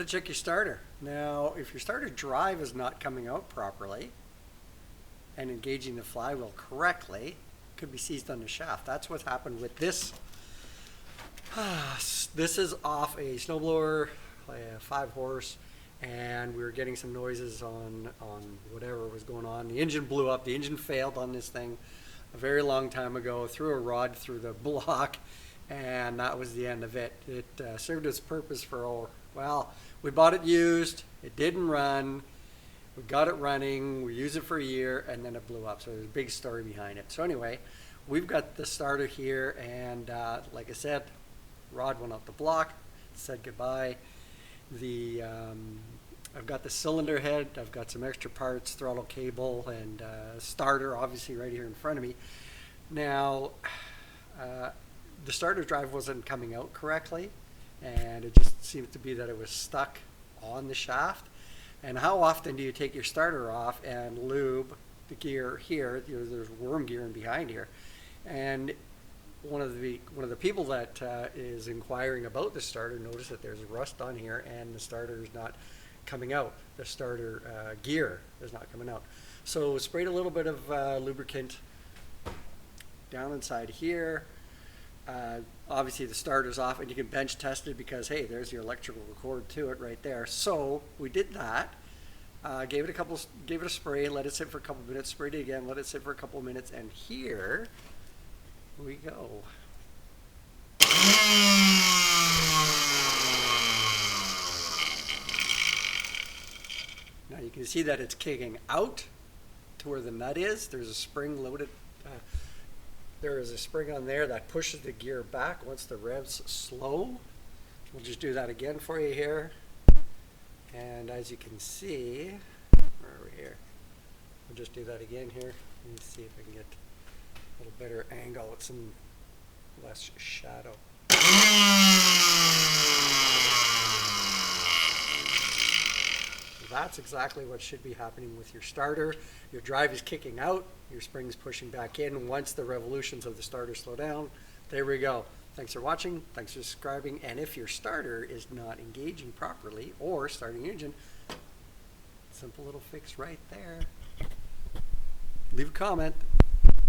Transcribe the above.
to check your starter. Now, if your starter drive is not coming out properly and engaging the flywheel correctly, it could be seized on the shaft. That's what happened with this. This is off a snowblower, a 5-horse, and we were getting some noises on whatever was going on. The engine blew up. The engine failed on this thing a very long time ago. Threw a rod through the block, and that was the end of it. It served its purpose for, well, we bought it used. It didn't run. We got it running. We used it for a year, and then it blew up. So there's a big story behind it. So anyway, we've got the starter here, and like I said, rod went off the block, said goodbye. I've got the cylinder head, I've got some extra parts, throttle cable, and starter obviously right here in front of me. Now, the starter drive wasn't coming out correctly, and it just seemed to be that it was stuck on the shaft. And how often do you take your starter off and lube the gear here? There's worm gear in behind here, and one of the people that is inquiring about the starter noticed that there's rust on here, and the starter is not coming out. The starter gear is not coming out. So sprayed a little bit of lubricant down inside here. Obviously the starter's off, and you can bench test it because, hey, there's your electrical cord to it right there. So we did that. Gave it a spray, let it sit for a couple minutes, sprayed it again, let it sit for a couple minutes, and here we go. Now you can see that it's kicking out to where the nut is. There's a spring loaded. There is a spring on there that pushes the gear back once the revs slow. We'll just do that again for you here. And as you can see, where are we here? We'll just do that again here. Let me see if I can get a little better angle with some less shadow. That's exactly what should be happening with your starter. Your drive is kicking out, your spring's pushing back in. Once the revolutions of the starter slow down, there we go. Thanks for watching, thanks for subscribing, and if your starter is not engaging properly or starting your engine, simple little fix right there. Leave a comment.